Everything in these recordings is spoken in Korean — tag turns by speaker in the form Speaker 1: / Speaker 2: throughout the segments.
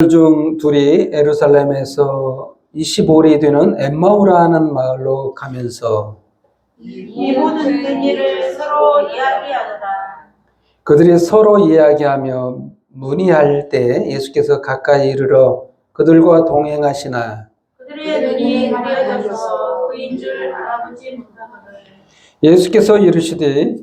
Speaker 1: 중 둘이 예루살렘에서 25리 되는 엠마오라는 마을로 가면서
Speaker 2: 이 모든 일을 서로 이야기하더라.
Speaker 1: 그들이 서로 이야기하며 문의할 때 예수께서 가까이 이르러 그들과 동행하시나
Speaker 2: 그들의 눈이 가려져서 그인 줄 알아보지 못하거늘.
Speaker 1: 예수께서 이르시되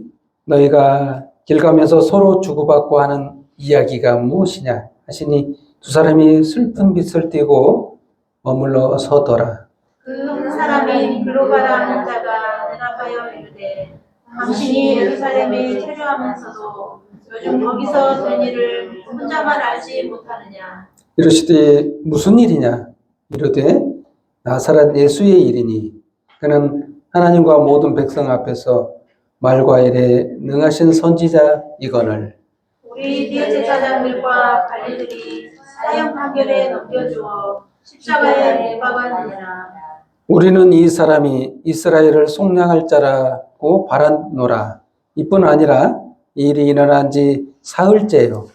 Speaker 1: 너희가 길 가면서 서로 주고받고 하는 이야기가 무엇이냐 하시니 두 사람이 슬픈 빛을 띠고 머물러 서더라.
Speaker 2: 그 한 사람이 글로바라 하는 자가 대답하여 이르되 당신이 예루살렘에 체류하면서도 요즘 거기서 된 일을 혼자만 알지 못하느냐.
Speaker 1: 이르시되 무슨 일이냐 이르되 나사렛 예수의 일이니 그는 하나님과 모든 백성 앞에서 말과 일에 능하신 선지자이거늘
Speaker 2: 우리 대제사장들과 관리들이 사형 판결에 넘겨주어 십자가에 못 박았느니라.
Speaker 1: 우리는 이 사람이 이스라엘을 속량할 자라고 바라노라. 이뿐 아니라 이 일이 일어난 지 사흘째요.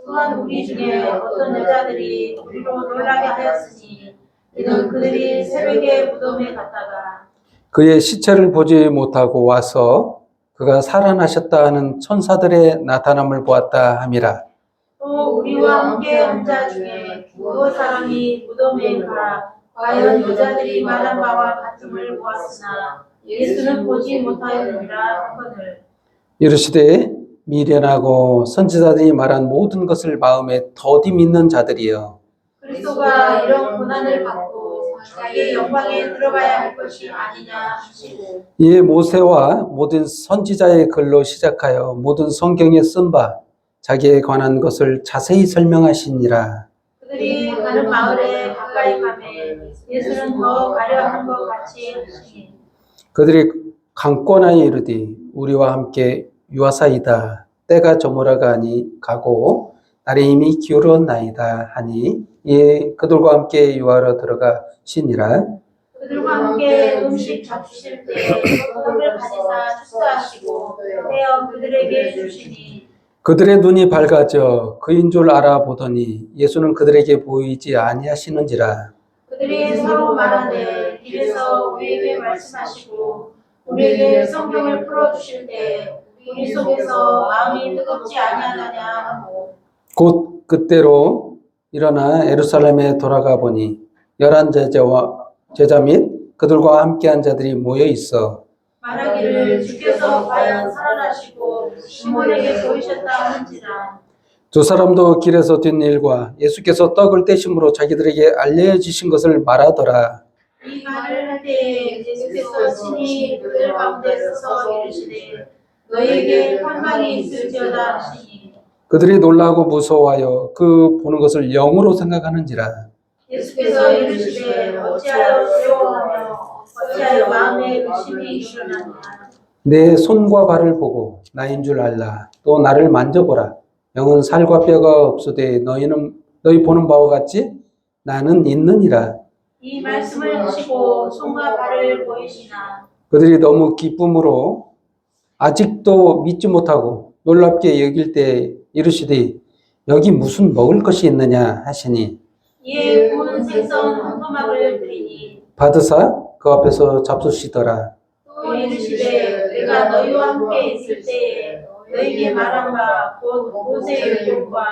Speaker 2: 또한 우리 중에 어떤 여자들이 우리로 놀라게 하였으니 이는 그들이 새벽에 무덤에 갔다가
Speaker 1: 그의 시체를 보지 못하고 와서 그가 살아나셨다 하는 천사들의 나타남을 보았다 함이라.
Speaker 2: 또 우리와 함께 한 자 중에 두 사람이 무덤에 가 과연 여자들이 말한 바와 같음을 보았으나 예수는 보지 못하였느니라 하거늘.
Speaker 1: 이르시되 미련하고 선지자들이 말한 모든 것을 마음에 더디 믿는 자들이여.
Speaker 2: 그리스도가 이런 고난을 받고 자기의 영광에 들어가야 할 것이 아니냐 하시고
Speaker 1: 이에 모세와 모든 선지자의 글로 시작하여 모든 성경에 쓴 바 자기에 관한 것을 자세히 설명하시니라.
Speaker 2: 그들이 가는 마을에 가까이 가매 예수는 더 가려한 것 같이 하시니
Speaker 1: 그들이 강권하여 이르되 우리와 함께 유하사이다. 때가 저물어가니 가고 날이 이미 기울었나이다 하니 이에 그들과 함께 유하러 들어가시니라.
Speaker 2: 그들과 함께 음식 잡수실 때 떡을 가지사 축사하시고 떼어 그들에게 주시니
Speaker 1: 그들의 눈이 밝아져 그인 줄 알아보더니 예수는 그들에게 보이지 아니하시는지라.
Speaker 2: 그들이 서로 말하되 길에서 우리에게 말씀하시고 우리에게 성경을 풀어주실 때 우리 속에서 마음이 뜨겁지 아니하느냐 하고
Speaker 1: 곧 그때로 일어나 예루살렘에 돌아가 보니 11 제자 및 그들과 함께한 자들이 모여 있어
Speaker 2: 말하기를 주께서 과연 살아나시고 시몬에게 보이셨다 하는지라.
Speaker 1: 두 사람도 길에서 된 일과 예수께서 떡을 떼심으로 자기들에게 알려주신 것을 말하더라.
Speaker 2: 이 말을 할 때에 예수께서 친히 그들 가운데 서서 이르시되 너희에게 환망이 있을지어다 하시니
Speaker 1: 그들이 놀라고 무서워하여 그 보는 것을 영으로 생각하는지라.
Speaker 2: 예수께서 이르시되 어찌하여 두려워하며 어찌하여 마음에 의심이 일어나느냐.
Speaker 1: 내 손과 발을 보고 나인 줄 알라. 또 나를 만져보라. 영은 살과 뼈가 없으되 너희 보는 바와 같이 나는 있느니라.
Speaker 2: 이 말씀을 하시고 손과 발을 보이시나
Speaker 1: 그들이 너무 기쁨으로 아직도 믿지 못하고 놀랍게 여길 때 이르시되 여기 무슨 먹을 것이 있느냐 하시니
Speaker 2: 이에 구운 생선 한 토막을 드리니
Speaker 1: 받으사 그 앞에서 잡수시더라.
Speaker 2: 또 이르시되 내가 너희와 함께 있을 때에 너희에게 말한 바 곧 모세의 율법과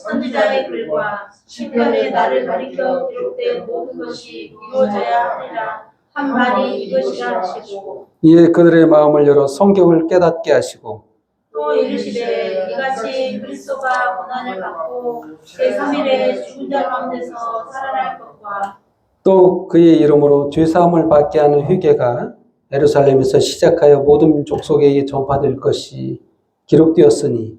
Speaker 2: 선지자의 글과 시편에 나를 가리켜 기록된 모든 것이 이루어져야 하리라 한 말이 이것이라 하시고
Speaker 1: 이에 그들의 마음을 열어 성경을 깨닫게 하시고
Speaker 2: 또 이르시되 이같이 그리스도가 고난을 받고 제3일에 죽은 자 가운데서 살아날 것과
Speaker 1: 또 그의 이름으로 죄사함을 받게 하는 회개가 예루살렘에서 시작하여 모든 족속에게 전파될 것이 기록되었으니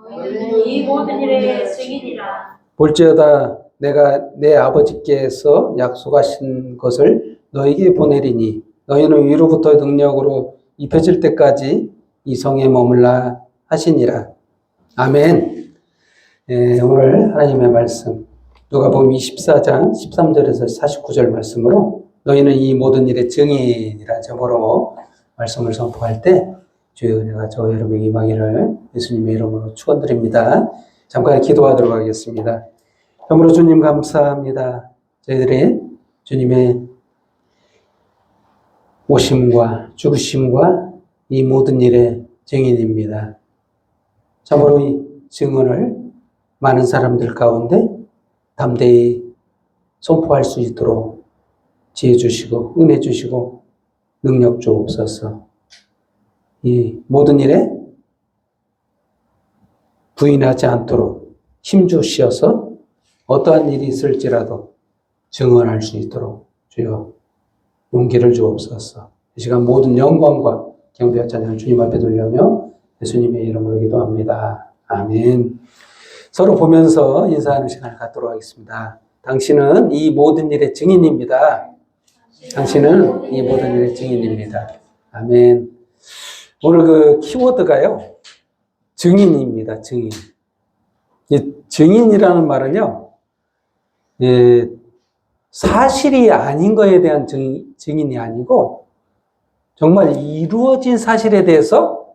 Speaker 2: 너희는 이 모든 일의 증인이라.
Speaker 1: 볼지어다 내가 내 아버지께서 약속하신 것을 너에게 보내리니 너희는 위로부터 능력으로 입혀질 때까지 이 성에 머물라 하시니라. 아멘. 오늘 하나님의 말씀 누가복음 24장 13절에서 49절 말씀으로 너희는 이 모든 일의 증인이라 제목으로 말씀을 선포할 때 주의 은혜가 저와 여러분에게 임하기를 예수님의 이름으로 축원드립니다. 잠깐 기도하도록 하겠습니다. 참으로 주님 감사합니다. 저희들이 주님의 오심과 죽으심과 이 모든 일의 증인입니다. 참으로 이 증언을 많은 사람들 가운데 담대히 선포할 수 있도록 지혜 주시고 은혜 주시고 능력 주옵소서. 이 모든 일에 부인하지 않도록 힘 주시어서 어떠한 일이 있을지라도 증언할 수 있도록 주여 용기를 주옵소서. 이 시간 모든 영광과 경배와 찬양을 주님 앞에 돌려며 예수님의 이름으로 기도합니다. 아멘. 서로 보면서 인사하는 시간을 갖도록 하겠습니다. 당신은 이 모든 일의 증인입니다. 당신은 이 모든 일의 증인입니다. 아멘. 오늘 그 키워드가요, 증인입니다. 증인. 이 증인이라는 말은요, 사실이 아닌 거에 대한 증인이 아니고 정말 이루어진 사실에 대해서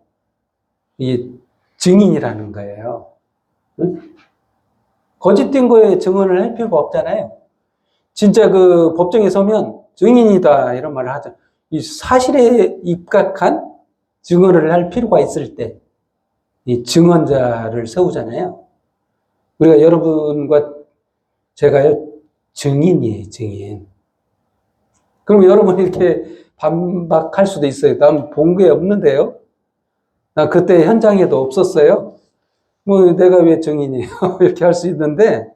Speaker 1: 이 증인이라는 거예요. 거짓된 거에 증언을 할 필요가 없잖아요. 진짜 그 법정에 서면 증인이다 이런 말을 하죠. 이 사실에 입각한 증언을 할 필요가 있을 때 이 증언자를 세우잖아요. 우리가 여러분과 제가요, 증인이에요, 증인. 그럼 여러분이 이렇게 반박할 수도 있어요. 난 본 게 없는데요. 나 그때 현장에도 없었어요. 뭐 내가 왜 증인이에요? 이렇게 할 수 있는데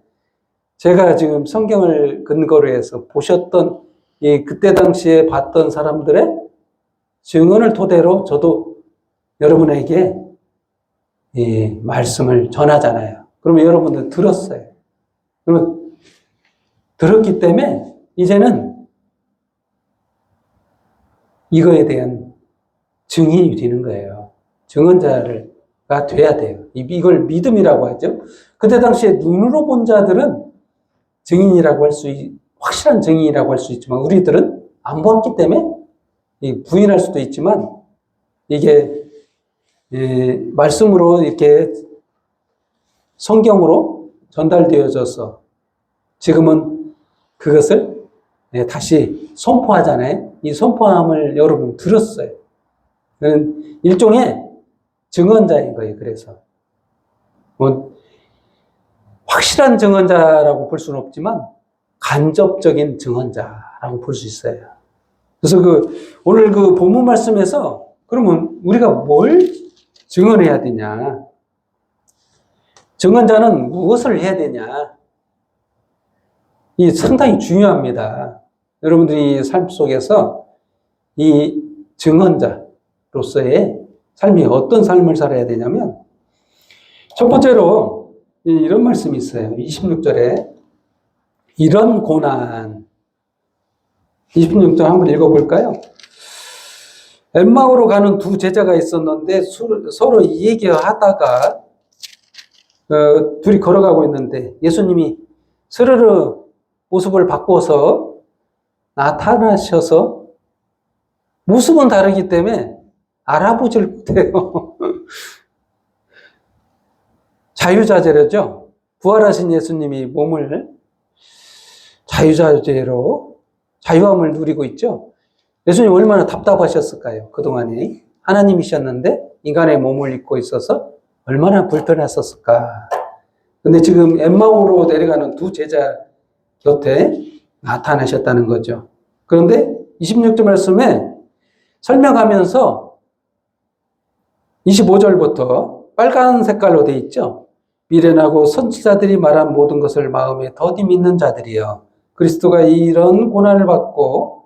Speaker 1: 제가 지금 성경을 근거로 해서 보셨던 그때 당시에 봤던 사람들의 증언을 토대로 저도 여러분에게 말씀을 전하잖아요. 그러면 여러분들 들었어요. 그러면 들었기 때문에 이제는 이거에 대한 증인이 되는 거예요. 증언자가 돼야 돼요. 이걸 믿음이라고 하죠. 그때 당시에 눈으로 본 자들은 증인이라고 확실한 증인이라고 할 수 있지만 우리들은 안 보았기 때문에 부인할 수도 있지만 이게 말씀으로 이렇게 성경으로 전달되어져서 지금은 그것을 다시 선포하잖아요. 이 선포함을 여러분 들었어요. 일종의 증언자인 거예요. 그래서 뭐 확실한 증언자라고 볼 수는 없지만 간접적인 증언자라고 볼 수 있어요. 그래서 오늘 그 본문 말씀에서 그러면 우리가 뭘 증언해야 되냐? 증언자는 무엇을 해야 되냐? 이 상당히 중요합니다. 여러분들이 삶 속에서 이 증언자로서의 삶이 어떤 삶을 살아야 되냐면 첫 번째로 이런 말씀이 있어요. 26절에 이런 고난 26절 한번 읽어볼까요? 엠마오로 가는 두 제자가 있었는데 서로 얘기하다가 둘이 걸어가고 있는데 예수님이 스르르 모습을 바꿔서 나타나셔서 모습은 다르기 때문에 알아보질 못해요. 자유자재로죠. 부활하신 예수님이 몸을 자유자재로 자유함을 누리고 있죠. 예수님 얼마나 답답하셨을까요? 그동안에 하나님이셨는데 인간의 몸을 입고 있어서 얼마나 불편했었을까. 근데 지금 엠마오로 내려가는 두 제자 곁에 나타나셨다는 거죠. 그런데 26절 말씀에 설명하면서 25절부터 빨간 색깔로 돼 있죠. 미련하고 선지자들이 말한 모든 것을 마음에 더디 믿는 자들이여 그리스도가 이런 고난을 받고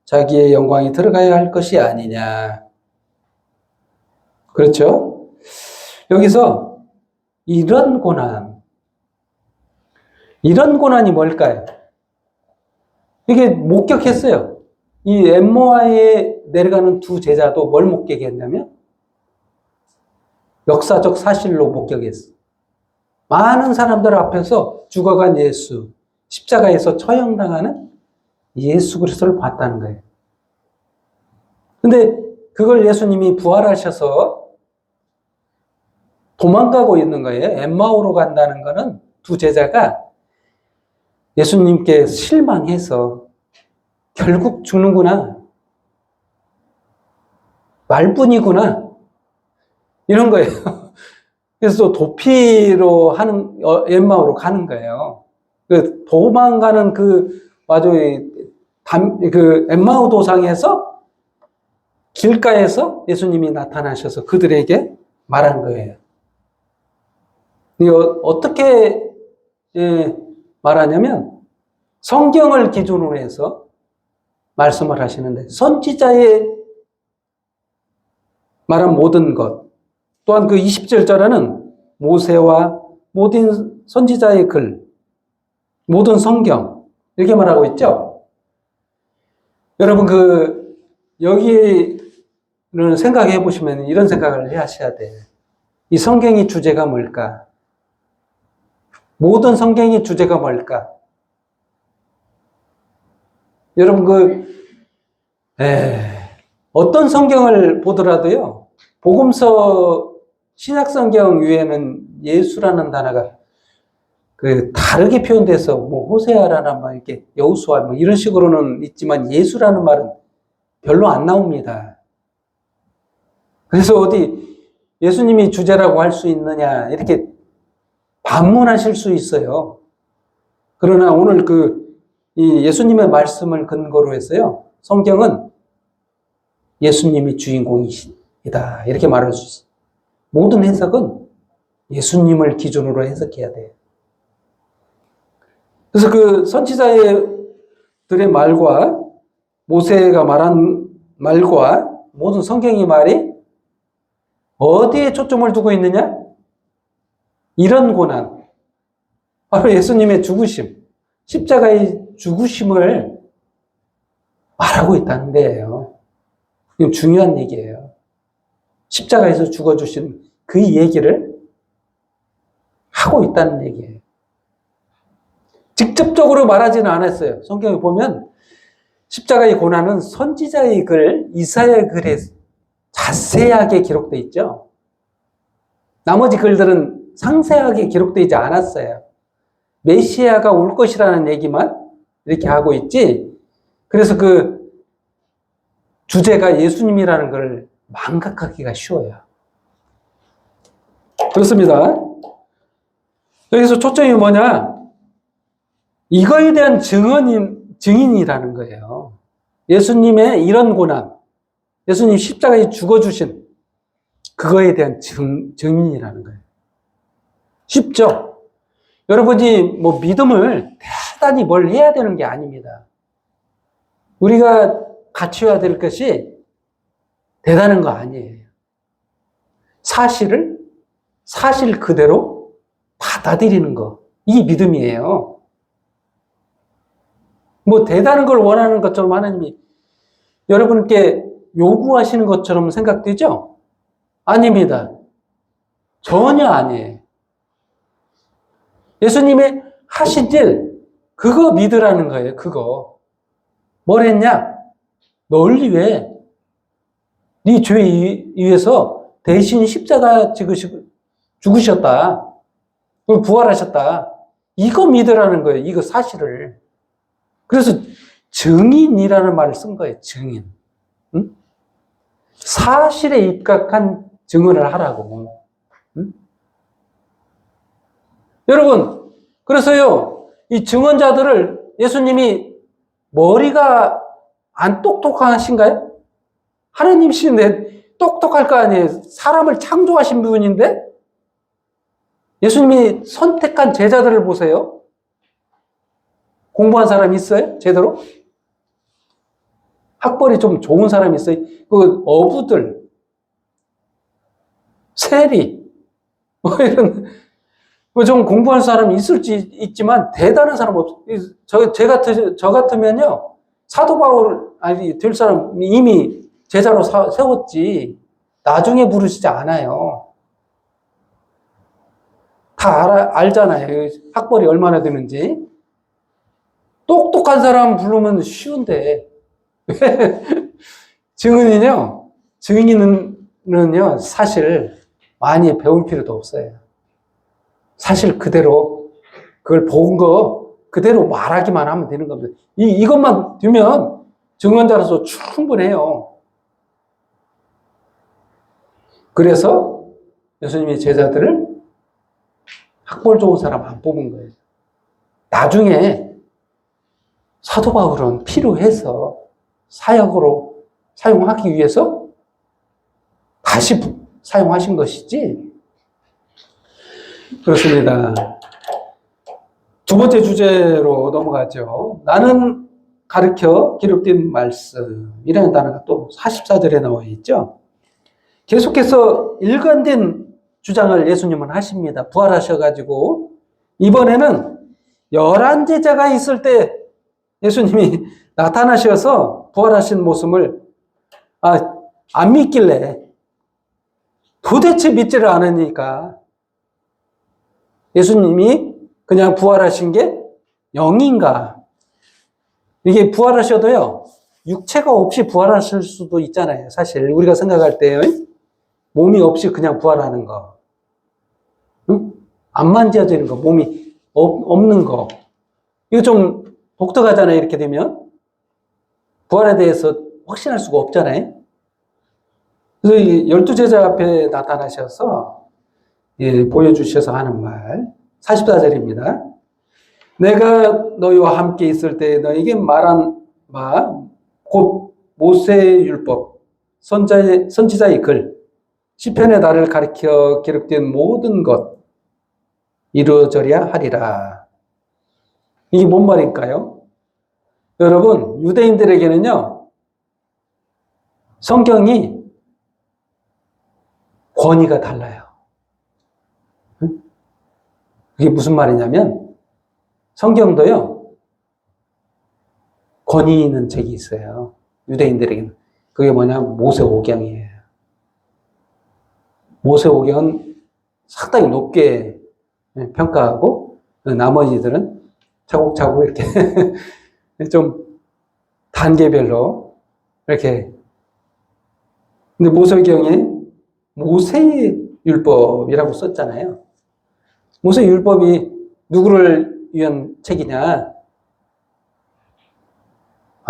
Speaker 1: 자기의 영광이 들어가야 할 것이 아니냐. 그렇죠? 여기서 이런 고난이 뭘까요? 이게 목격했어요. 이 엠마오에 내려가는 두 제자도 뭘 목격했냐면 역사적 사실로 목격했어. 많은 사람들 앞에서 죽어간 예수, 십자가에서 처형당하는 예수 그리스도를 봤다는 거예요. 근데 그걸 예수님이 부활하셔서 도망가고 있는 거예요. 엠마오로 간다는 거는 두 제자가 예수님께 실망해서 결국 죽는구나. 말뿐이구나. 이런 거예요. 그래서 도피로 하는, 엠마오로 가는 거예요. 그 도망가는 아주 엠마오 도상에서 길가에서 예수님이 나타나셔서 그들에게 말한 거예요. 어떻게 말하냐면 성경을 기준으로 해서 말씀을 하시는데 선지자의 말한 모든 것 또한 그 20절절에는 모세와 모든 선지자의 글 모든 성경 이렇게 말하고 있죠. 여러분 여기를 생각해 보시면 이런 생각을 하셔야 돼요. 이 성경의 주제가 뭘까? 모든 성경의 주제가 뭘까? 여러분 어떤 성경을 보더라도요. 복음서 신약성경 위에는 예수라는 단어가 다르게 표현돼서 호세아라나 이렇게 여호수아 이런 식으로는 있지만 예수라는 말은 별로 안 나옵니다. 그래서 어디 예수님이 주제라고 할 수 있느냐 이렇게 반문하실 수 있어요. 그러나 오늘 이 예수님의 말씀을 근거로 해서요. 성경은 예수님이 주인공이시다. 이렇게 말할 수 있어요. 모든 해석은 예수님을 기준으로 해석해야 돼요. 그래서 선지자들의 말과 모세가 말한 말과 모든 성경의 말이 어디에 초점을 두고 있느냐? 이런 고난. 바로 예수님의 죽으심, 십자가의 죽으심을 말하고 있다는 데예요. 이건 중요한 얘기예요. 십자가에서 죽어주신 그 얘기를 하고 있다는 얘기예요. 직접적으로 말하지는 않았어요. 성경에 보면 십자가의 고난은 선지자의 글, 이사야의 글에 자세하게 기록되어 있죠. 나머지 글들은 상세하게 기록되어 있지 않았어요. 메시아가 올 것이라는 얘기만 이렇게 하고 있지. 그래서 주제가 예수님이라는 걸 망각하기가 쉬워요. 그렇습니다. 여기서 초점이 뭐냐? 이거에 대한 증인이라는 거예요. 예수님의 이런 고난, 예수님 십자가에 죽어주신 그거에 대한 증인이라는 거예요. 쉽죠? 여러분이 믿음을 대단히 뭘 해야 되는 게 아닙니다. 우리가 갖춰야 될 것이 대단한 거 아니에요. 사실 그대로 받아들이는 거. 이게 믿음이에요. 대단한 걸 원하는 것처럼 하나님이 여러분께 요구하시는 것처럼 생각되죠? 아닙니다. 전혀 아니에요. 예수님의 하신 일, 그거 믿으라는 거예요, 그거. 뭘 했냐? 널 위해, 네 죄 위해서 대신 십자가 죽으셨다. 부활하셨다. 이거 믿으라는 거예요, 이거 사실을. 그래서 증인이라는 말을 쓴 거예요, 증인. 응? 사실에 입각한 증언을 하라고. 응? 여러분, 그래서요, 이 증언자들을 예수님이 머리가 안 똑똑하신가요? 하나님이신데 똑똑할 거 아니에요. 사람을 창조하신 분인데 예수님이 선택한 제자들을 보세요. 공부한 사람 있어요? 제대로? 학벌이 좀 좋은 사람 있어요? 어부들, 세리, 이런, 좀 공부한 사람이 있지만 대단한 사람 없어요. 저 같으면요, 사도 바울, 될 사람 이미 제자로 세웠지, 나중에 부르시지 않아요. 다 알잖아요. 학벌이 얼마나 되는지. 똑똑한 사람 부르면 쉬운데. 증인은요, 사실 많이 배울 필요도 없어요. 사실 그대로 그걸 본 거 그대로 말하기만 하면 되는 겁니다. 이것만 두면 증언자로서 충분해요. 그래서 예수님이 제자들을 학벌 좋은 사람 안 뽑은 거예요. 나중에 사도 바울은 필요해서 사역으로 사용하기 위해서 다시 사용하신 것이지. 그렇습니다. 두 번째 주제로 넘어가죠. 나는 가르쳐 기록된 말씀이라는 단어가 또 44절에 나와 있죠. 계속해서 일관된 주장을 예수님은 하십니다. 부활하셔가지고 이번에는 11제자가 있을 때 예수님이 나타나셔서 부활하신 모습을 안 믿길래 도대체 믿지를 않으니까 예수님이 그냥 부활하신 게 영인가? 이게 부활하셔도요, 육체가 없이 부활하실 수도 있잖아요. 사실 우리가 생각할 때 몸이 없이 그냥 부활하는 거, 응? 안 만져지는 거, 몸이 없는 거, 이거 좀 독특하잖아요. 이렇게 되면 부활에 대해서 확신할 수가 없잖아요. 그래서 이 12제자 앞에 나타나셔서 보여주셔서 하는 말 44절입니다. 내가 너희와 함께 있을 때 너희에게 말한 바 곧 모세의 율법, 선지자의 글, 시편의 나를 가리켜 기록된 모든 것 이루어져야 하리라. 이게 뭔 말일까요? 여러분, 유대인들에게는요, 성경이 권위가 달라요. 그게 무슨 말이냐면, 성경도요, 권위 있는 책이 있어요. 유대인들에게는. 그게 뭐냐? 모세오경이에요. 모세오경은 상당히 높게 평가하고, 나머지들은 차곡차곡 이렇게 좀 단계별로 이렇게. 근데 모세오경에 모세의 율법이라고 썼잖아요. 모세의 율법이 누구를 위한 책이냐?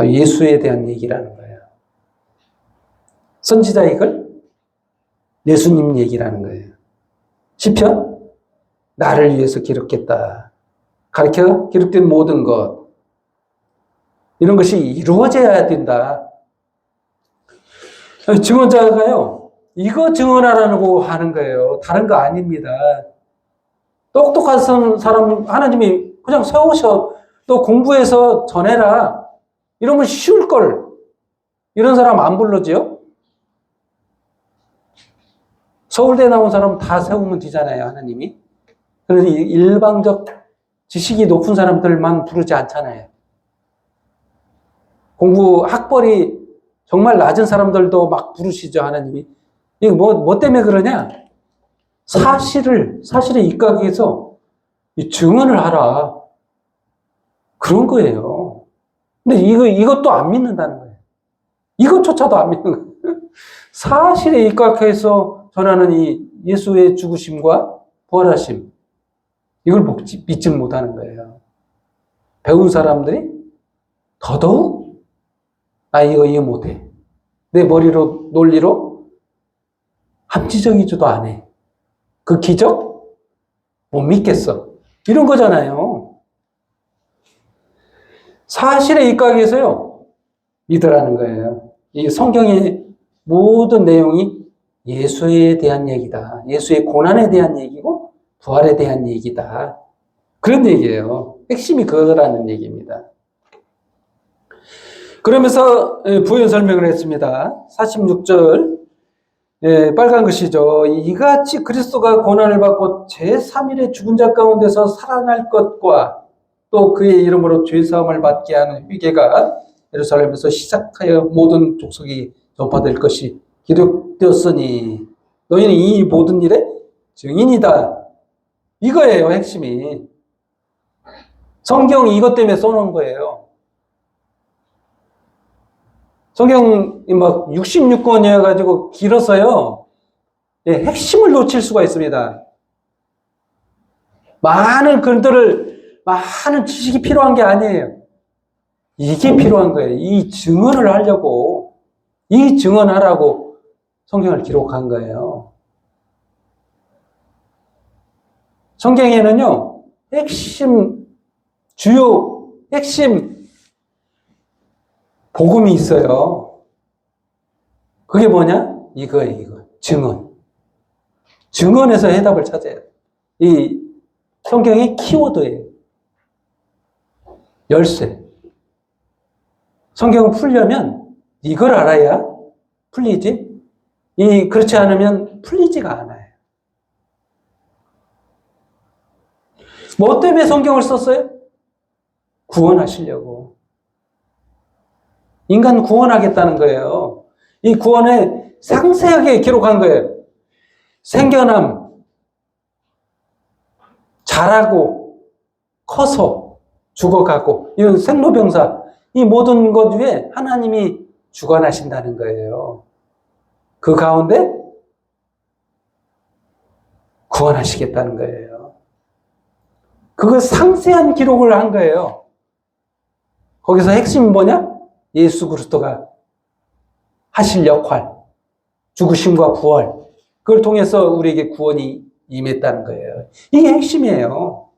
Speaker 1: 예수에 대한 얘기라는 거예요. 선지자의 글? 예수님 얘기라는 거예요. 시편? 나를 위해서 기록했다. 가르쳐 기록된 모든 것. 이런 것이 이루어져야 된다. 증언자가요, 이거 증언하라고 하는 거예요. 다른 거 아닙니다. 똑똑한 사람 하나님이 그냥 세우셔. 또 공부해서 전해라. 이러면 쉬울 걸. 이런 사람 안 불러지요? 서울대 나온 사람 다 세우면 되잖아요, 하나님이. 그래서 일방적 지식이 높은 사람들만 부르지 않잖아요. 공부 학벌이 정말 낮은 사람들도 막 부르시죠, 하나님이. 이거 뭐 때문에 그러냐? 사실에 입각해서 증언을 하라. 그런 거예요. 근데 이것도 안 믿는다는 거예요. 이것조차도 안 믿는 거예요. 사실에 입각해서 전하는 이 예수의 죽으심과 부활하심, 이걸 믿지 못하는 거예요. 배운 사람들이 더더욱 이거 이해 못해. 내 머리로 논리로 합리적이지도 않아. 그 기적 못 믿겠어. 이런 거잖아요. 사실에 입각해서요, 믿으라는 거예요. 이 성경의 모든 내용이 예수에 대한 얘기다. 예수의 고난에 대한 얘기고 부활에 대한 얘기다. 그런 얘기예요. 핵심이 그거라는 얘기입니다. 그러면서 부연 설명을 했습니다. 46절 빨간 것이죠. 이같이 그리스도가 고난을 받고 제3일에 죽은 자 가운데서 살아날 것과 또 그의 이름으로 죄사함을 받게 하는 회개가 예루살렘에서 시작하여 모든 족속이 전파될 것이 기록되었으니 너희는 이 모든 일의 증인이다. 이거예요, 핵심이. 성경이 이것 때문에 써놓은 거예요. 성경이 막 66권이어가지고 길어서요, 핵심을 놓칠 수가 있습니다. 많은 글들을 많은 지식이 필요한 게 아니에요. 이게 필요한 거예요. 이 증언을 하려고, 이 증언하라고 성경을 기록한 거예요. 성경에는요, 주요 핵심 복음이 있어요. 그게 뭐냐? 이거. 증언. 증언에서 해답을 찾아야 돼. 이 성경의 키워드예요. 열쇠. 성경을 풀려면 이걸 알아야 풀리지. 그렇지 않으면 풀리지가 않아요. 뭐 때문에 성경을 썼어요? 구원하시려고. 인간 구원하겠다는 거예요. 이 구원에 상세하게 기록한 거예요. 생겨남, 자라고, 커서, 죽어가고, 이런 생로병사, 이 모든 것 위에 하나님이 주관하신다는 거예요. 그 가운데 구원하시겠다는 거예요. 그거 상세한 기록을 한 거예요. 거기서 핵심이 뭐냐? 예수 그리스도가 하실 역할, 죽으심과 부활, 그걸 통해서 우리에게 구원이 임했다는 거예요. 이게 핵심이에요.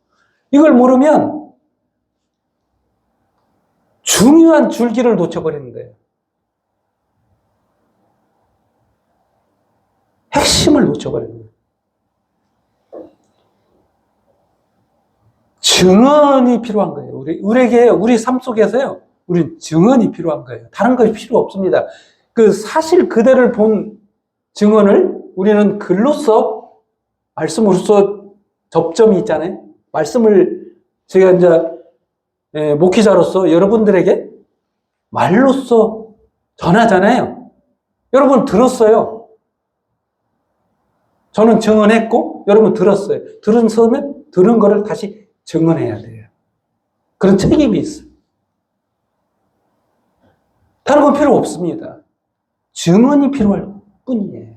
Speaker 1: 이걸 모르면 중요한 줄기를 놓쳐버리는 거예요. 핵심을 놓쳐버리는 거예요. 증언이 필요한 거예요. 우리에게, 우리 삶 속에서요, 우리는 증언이 필요한 거예요. 다른 것이 필요 없습니다. 그 사실 그대를 본 증언을 우리는 글로써, 말씀으로써 접점이 있잖아요. 말씀을 제가 이제 목회자로서 여러분들에게 말로써 전하잖아요. 여러분 들었어요. 저는 증언했고 여러분 들었어요. 들은 거를 다시 증언해야 돼요. 그런 책임이 있어요. 다른 건 필요 없습니다. 증언이 필요할 뿐이에요.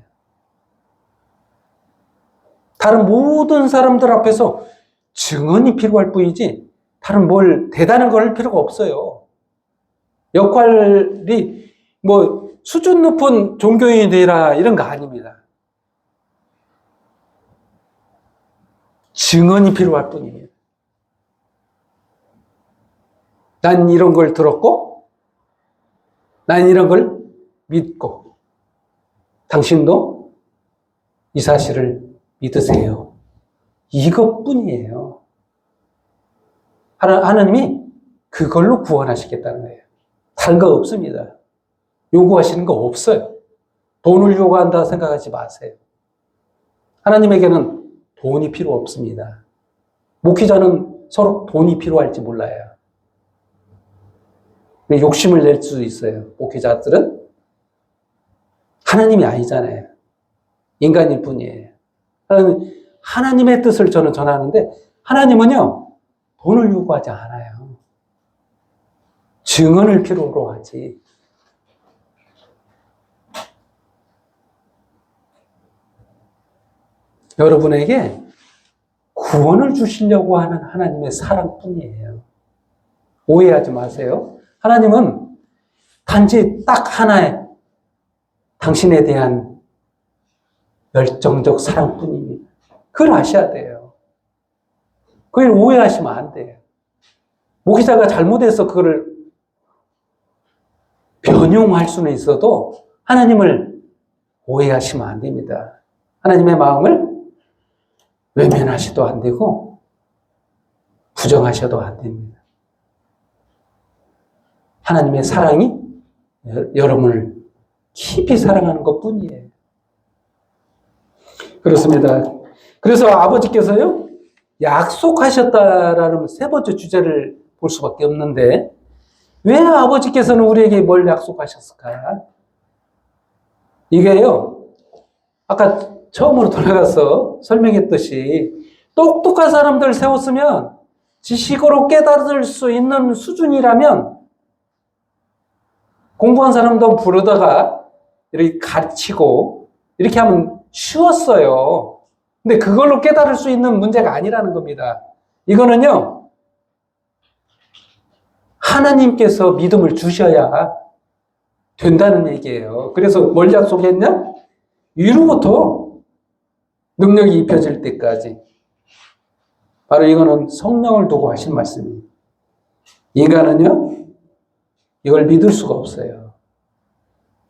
Speaker 1: 다른 모든 사람들 앞에서 증언이 필요할 뿐이지 다른 뭘 대단한 걸 할 필요가 없어요. 역할이 뭐 수준 높은 종교인이 되라 이런 거 아닙니다. 증언이 필요할 뿐이에요. 난 이런 걸 들었고 난 이런 걸 믿고 당신도 이 사실을 믿으세요. 이것뿐이에요. 하나님이 그걸로 구원하시겠다는 거예요. 다른 거 없습니다. 요구하시는 거 없어요. 돈을 요구한다 생각하지 마세요. 하나님에게는 돈이 필요 없습니다. 목회자는 서로 돈이 필요할지 몰라요. 욕심을 낼 수 있어요. 목회자들은 하나님이 아니잖아요. 인간일 뿐이에요. 하나님의 뜻을 저는 전하는데 하나님은요 돈을 요구하지 않아요. 증언을 필요로 하지. 여러분에게 구원을 주시려고 하는 하나님의 사랑뿐이에요. 오해하지 마세요. 하나님은 단지 딱 하나의 당신에 대한 열정적 사랑뿐입니다. 그걸 아셔야 돼요. 그걸 오해하시면 안 돼요. 목회자가 잘못해서 그걸 변용할 수는 있어도 하나님을 오해하시면 안 됩니다. 하나님의 마음을 외면하셔도 안 되고 부정하셔도 안 됩니다. 하나님의 사랑이 여러분을 깊이 사랑하는 것뿐이에요. 그렇습니다. 그래서 아버지께서요 약속하셨다라는 세 번째 주제를 볼 수밖에 없는데 왜 아버지께서는 우리에게 뭘 약속하셨을까? 이게요 아까 처음으로 돌아가서 설명했듯이 똑똑한 사람들 세웠으면 지식으로 깨달을 수 있는 수준이라면 공부한 사람도 부르다가 이렇게 가르치고 이렇게 하면 쉬웠어요. 근데 그걸로 깨달을 수 있는 문제가 아니라는 겁니다. 이거는요 하나님께서 믿음을 주셔야 된다는 얘기예요. 그래서 뭘 약속했냐? 위로부터 능력이 입혀질 때까지. 바로 이거는 성령을 두고 하신 말씀이에요. 인간은요, 이걸 믿을 수가 없어요.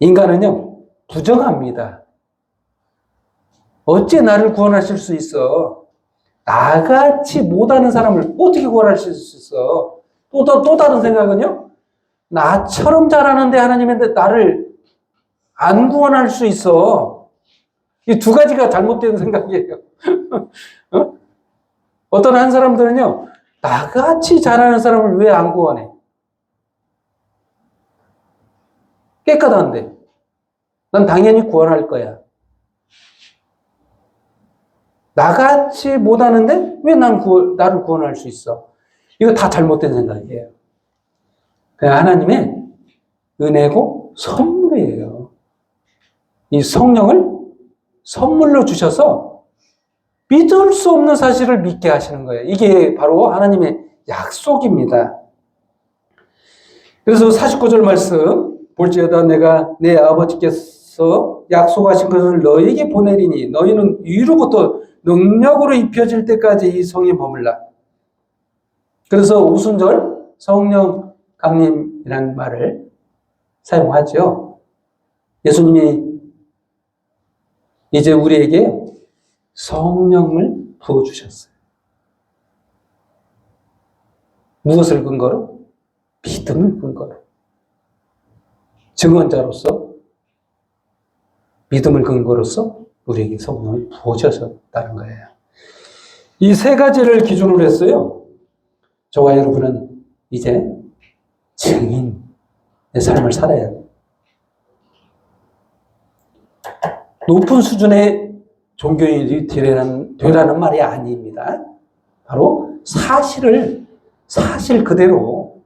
Speaker 1: 인간은요, 부정합니다. 어째 나를 구원하실 수 있어? 나같이 못하는 사람을 어떻게 구원하실 수 있어? 또 다른 생각은요, 나처럼 잘하는데 하나님인데 나를 안 구원할 수 있어. 이 두 가지가 잘못된 생각이에요. 어떤 한 사람들은요, 나같이 잘하는 사람을 왜 안 구원해? 깨끗한데. 난 당연히 구원할 거야. 나같이 못하는데 왜 나를 구원할 수 있어? 이거 다 잘못된 생각이에요. 그냥 하나님의 은혜고 선물이에요. 이 성령을 선물로 주셔서 믿을 수 없는 사실을 믿게 하시는 거예요. 이게 바로 하나님의 약속입니다. 그래서 49절 말씀 볼지어다 내가 내 아버지께서 약속하신 것을 너에게 보내리니 너희는 위로부터 능력으로 입혀질 때까지 이 성에 머물라. 그래서 오순절 성령 강림이라는 말을 사용하죠. 예수님이 이제 우리에게 성령을 부어주셨어요. 무엇을 근거로? 믿음을 근거로. 증언자로서, 믿음을 근거로서 우리에게 성령을 부어주셨다는 거예요. 이 세 가지를 기준으로 했어요. 저와 여러분은 이제 증인의 삶을 살아야 돼요. 높은 수준의 종교인이 되라는 말이 아닙니다. 바로 사실 그대로,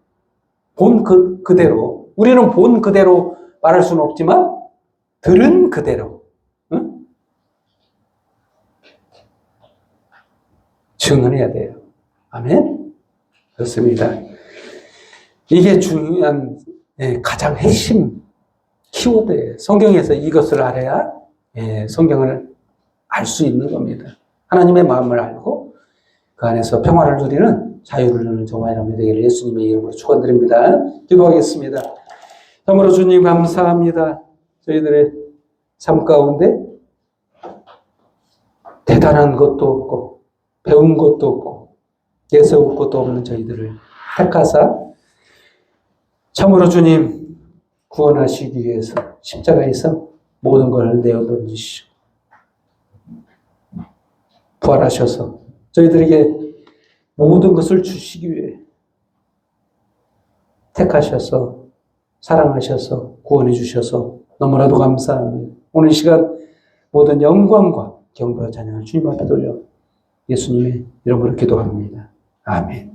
Speaker 1: 그대로. 우리는 본 그대로 말할 수는 없지만, 들은 그대로. 응? 증언해야 돼요. 아멘? 그렇습니다. 이게 중요한, 가장 핵심 키워드예요. 성경에서 이것을 알아야 성경을 알 수 있는 겁니다. 하나님의 마음을 알고 그 안에서 평화를 누리는 자유를 누리는 저와 여러분이 되기를 예수님의 이름으로 축원드립니다. 기도하겠습니다. 참으로 주님 감사합니다. 저희들의 삶 가운데 대단한 것도 없고 배운 것도 없고 내세울 것도 없는 저희들을 택하사 참으로 주님 구원하시기 위해서 십자가에서 모든 걸 내어던지시고 부활하셔서 저희들에게 모든 것을 주시기 위해 택하셔서 사랑하셔서 구원해 주셔서 너무나도 감사합니다. 오늘 이 시간 모든 영광과 경배와 찬양을 주님 앞에 돌려 예수님의 이름으로 기도합니다. 아멘.